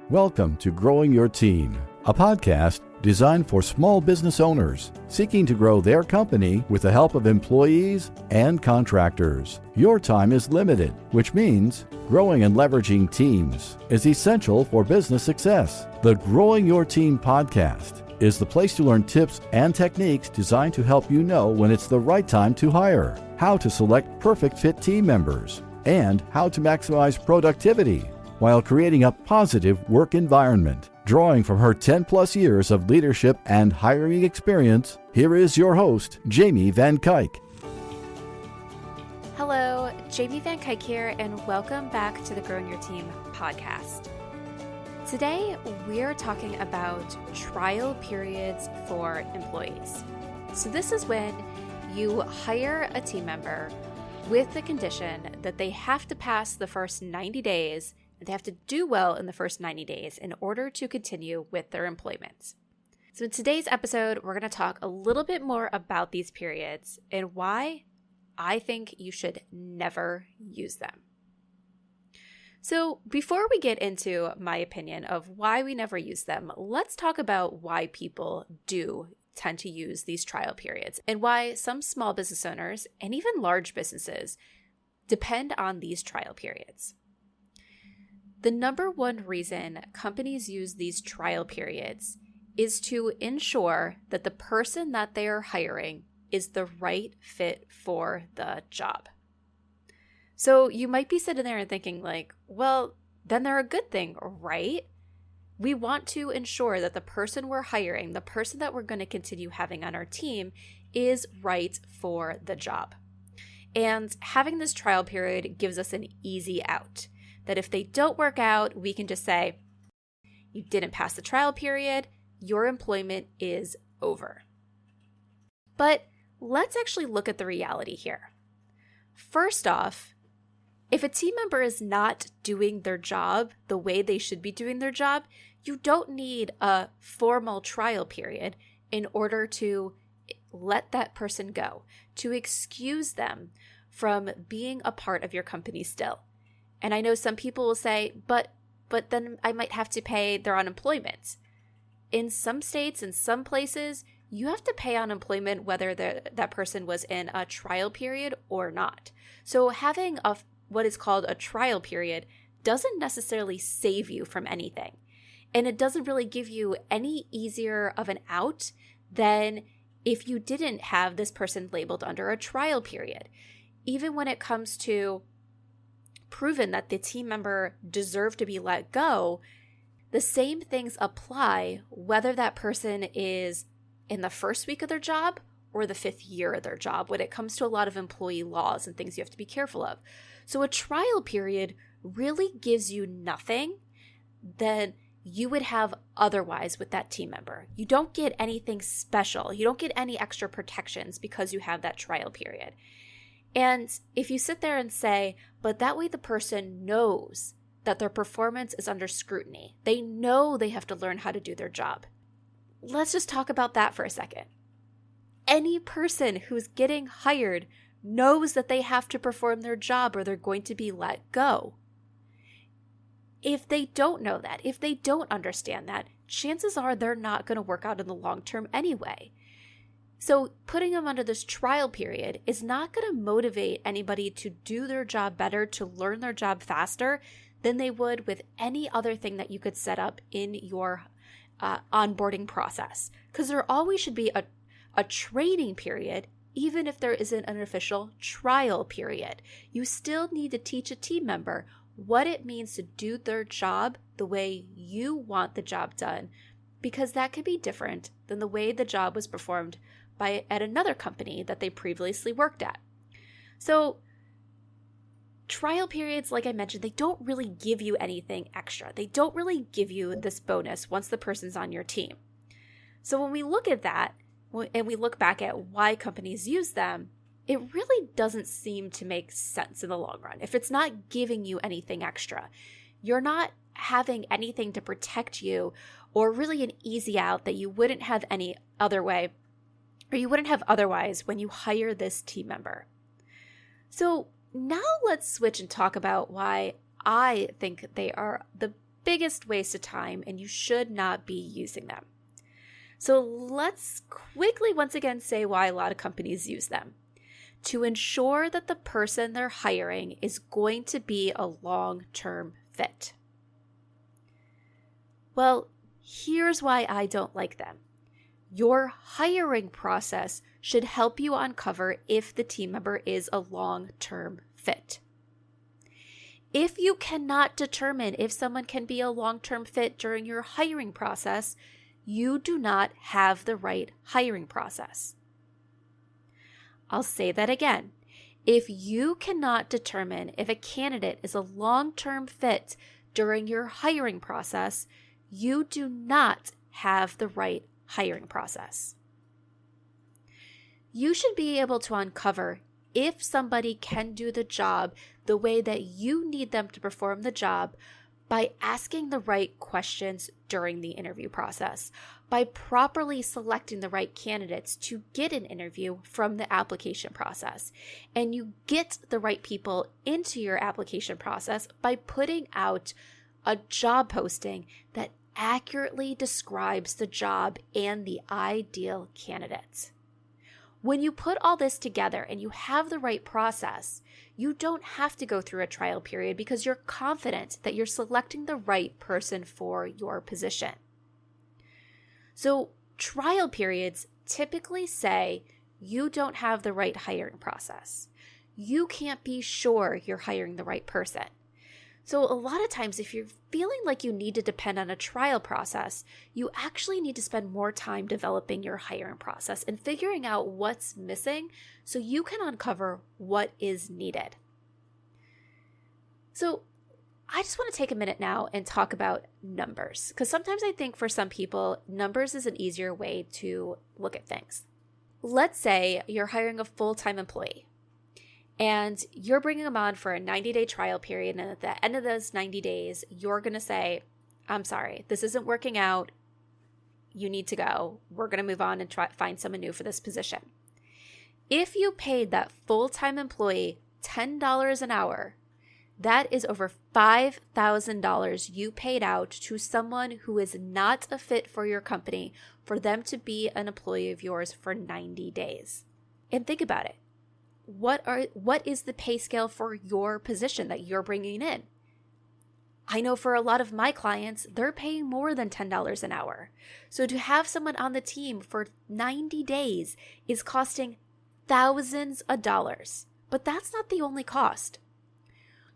Welcome to Growing Your Team, a podcast designed for small business owners seeking to grow their company with the help of employees and contractors. Your time is limited, which means growing and leveraging teams is essential for business success. The Growing Your Team podcast is the place to learn tips and techniques designed to help you know when it's the right time to hire, how to select perfect fit team members, and how to maximize productivity while creating a positive work environment. Drawing from her 10-plus years of leadership and hiring experience, here is your host, Jamie Van Kuyk. Hello, Jamie Van Kuyk here, and welcome back to the Growing Your Team podcast. Today, we're talking about trial periods for employees. So this is when you hire a team member with the condition that they have to pass the first 90 days. They have to do well in the first 90 days in order to continue with their employment. So in today's episode, we're going to talk a little bit more about these periods and why I think you should never use them. So before we get into my opinion of why we never use them, let's talk about why people do tend to use these trial periods and why some small business owners and even large businesses depend on these trial periods. The number one reason companies use these trial periods is to ensure that the person that they are hiring is the right fit for the job. So you might be sitting there and thinking like, well, then they're a good thing, right? We want to ensure that the person we're hiring, the person that we're going to continue having on our team, is right for the job. And having this trial period gives us an easy out. That if they don't work out, we can just say, you didn't pass the trial period, your employment is over. But let's actually look at the reality here. First off, if a team member is not doing their job the way they should be doing their job, you don't need a formal trial period in order to let that person go, to excuse them from being a part of your company still. And I know some people will say, but then I might have to pay their unemployment. In some states, in some places, you have to pay unemployment whether that person was in a trial period or not. So having what is called a trial period doesn't necessarily save you from anything. And it doesn't really give you any easier of an out than if you didn't have this person labeled under a trial period. Even when it comes to proven that the team member deserved to be let go, the same things apply whether that person is in the first week of their job or the 5th year of their job when it comes to a lot of employee laws and things you have to be careful of. So a trial period really gives you nothing that you would have otherwise with that team member. You don't get anything special. You don't get any extra protections because you have that trial period. And if you sit there and say, but that way the person knows that their performance is under scrutiny. They know they have to learn how to do their job. Let's just talk about that for a second. Any person who's getting hired knows that they have to perform their job or they're going to be let go. If they don't know that, if they don't understand that, chances are they're not going to work out in the long term anyway. So putting them under this trial period is not going to motivate anybody to do their job better, to learn their job faster than they would with any other thing that you could set up in your onboarding process. Because there always should be a training period, even if there isn't an official trial period. You still need to teach a team member what it means to do their job the way you want the job done, because that could be different than the way the job was performed at another company that they previously worked at. So trial periods, like I mentioned, they don't really give you anything extra. They don't really give you this bonus once the person's on your team. So when we look at that and we look back at why companies use them, it really doesn't seem to make sense in the long run. If it's not giving you anything extra, you're not having anything to protect you or really an easy out that you wouldn't have any other way, or you wouldn't have otherwise when you hire this team member. So now let's switch and talk about why I think they are the biggest waste of time, and you should not be using them. So let's quickly once again say why a lot of companies use them. To ensure that the person they're hiring is going to be a long-term fit. Well, here's why I don't like them. Your hiring process should help you uncover if the team member is a long-term fit. If you cannot determine if someone can be a long-term fit during your hiring process, you do not have the right hiring process. I'll say that again. If you cannot determine if a candidate is a long-term fit during your hiring process, you do not have the right hiring process. You should be able to uncover if somebody can do the job the way that you need them to perform the job by asking the right questions during the interview process, by properly selecting the right candidates to get an interview from the application process. And you get the right people into your application process by putting out a job posting that accurately describes the job and the ideal candidate. When you put all this together and you have the right process, you don't have to go through a trial period because you're confident that you're selecting the right person for your position. So trial periods typically say you don't have the right hiring process. You can't be sure you're hiring the right person. So a lot of times, if you're feeling like you need to depend on a trial process, you actually need to spend more time developing your hiring process and figuring out what's missing so you can uncover what is needed. So I just want to take a minute now and talk about numbers, because sometimes I think for some people, numbers is an easier way to look at things. Let's say you're hiring a full-time employee. And you're bringing them on for a 90-day trial period. And at the end of those 90 days, you're going to say, I'm sorry, this isn't working out. You need to go. We're going to move on and find someone new for this position. If you paid that full-time employee $10 an hour, that is over $5,000 you paid out to someone who is not a fit for your company for them to be an employee of yours for 90 days. And think about it. What is the pay scale for your position that you're bringing in? I know for a lot of my clients, they're paying more than $10 an hour. So to have someone on the team for 90 days is costing thousands of dollars. But that's not the only cost.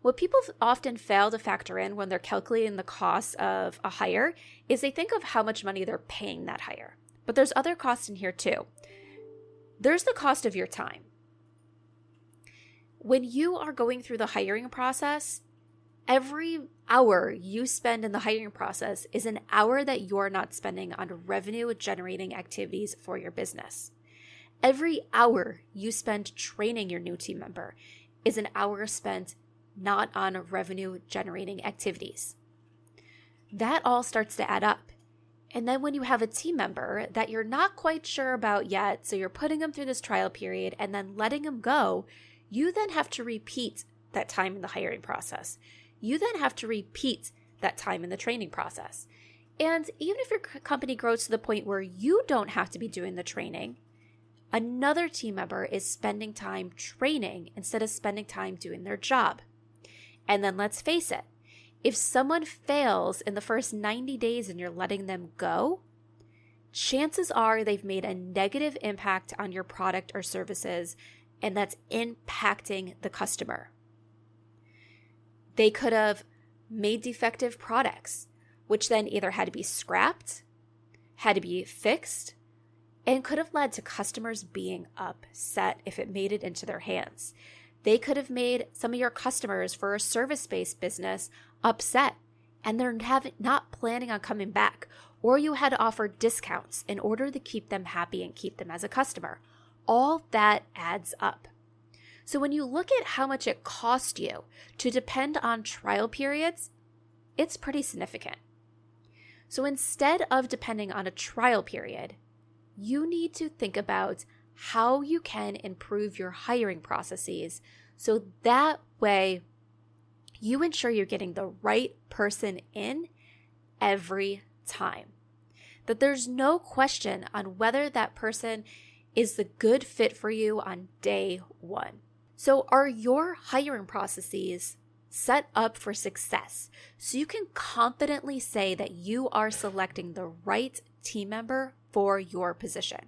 What people often fail to factor in when they're calculating the cost of a hire is they think of how much money they're paying that hire. But there's other costs in here too. There's the cost of your time. When you are going through the hiring process, every hour you spend in the hiring process is an hour that you're not spending on revenue generating activities for your business. Every hour you spend training your new team member is an hour spent not on revenue generating activities. That all starts to add up. And then when you have a team member that you're not quite sure about yet, so you're putting them through this trial period and then letting them go, you then have to repeat that time in the hiring process. You then have to repeat that time in the training process. And even if your company grows to the point where you don't have to be doing the training, another team member is spending time training instead of spending time doing their job. And then let's face it, if someone fails in the first 90 days and you're letting them go, chances are they've made a negative impact on your product or services, and that's impacting the customer. They could have made defective products, which then either had to be scrapped, had to be fixed, and could have led to customers being upset if it made it into their hands. They could have made some of your customers for a service-based business upset, and they're not planning on coming back, or you had to offer discounts in order to keep them happy and keep them as a customer. All that adds up. So when you look at how much it costs you to depend on trial periods, it's pretty significant. So instead of depending on a trial period, you need to think about how you can improve your hiring processes so that way you ensure you're getting the right person in every time. That there's no question on whether that person is the good fit for you on day one. So are your hiring processes set up for success so you can confidently say that you are selecting the right team member for your position?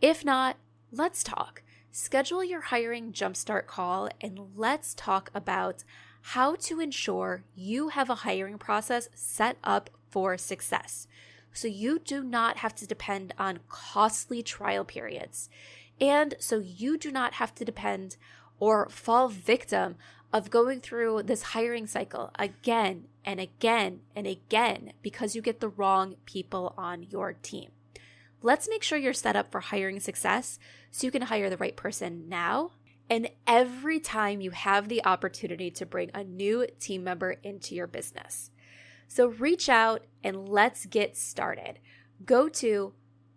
If not, let's talk. Schedule your hiring jumpstart call and let's talk about how to ensure you have a hiring process set up for success so you do not have to depend on costly trial periods, and so you do not have to depend or fall victim of going through this hiring cycle again and again and again because you get the wrong people on your team. Let's make sure you're set up for hiring success so you can hire the right person now and every time you have the opportunity to bring a new team member into your business. So reach out and let's get started. Go to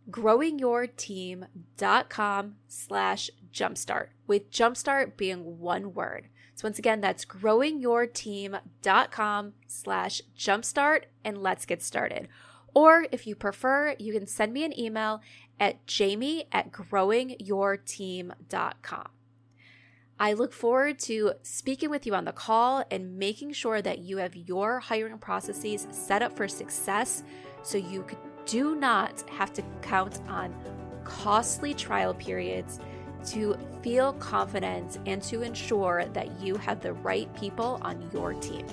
growingyourteam.com/jumpstart, with jumpstart being one word. So once again, that's growingyourteam.com/jumpstart, and let's get started. Or if you prefer, you can send me an email at jamie@growingyourteam.com. I look forward to speaking with you on the call and making sure that you have your hiring processes set up for success so you do not have to count on costly trial periods to feel confident and to ensure that you have the right people on your team.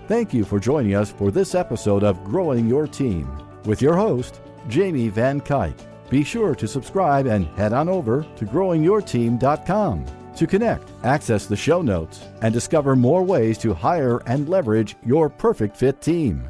Thank you for joining us for this episode of Growing Your Team with your host, Jamie Van Kuyk. Be sure to subscribe and head on over to growingyourteam.com to connect, access the show notes, and discover more ways to hire and leverage your perfect fit team.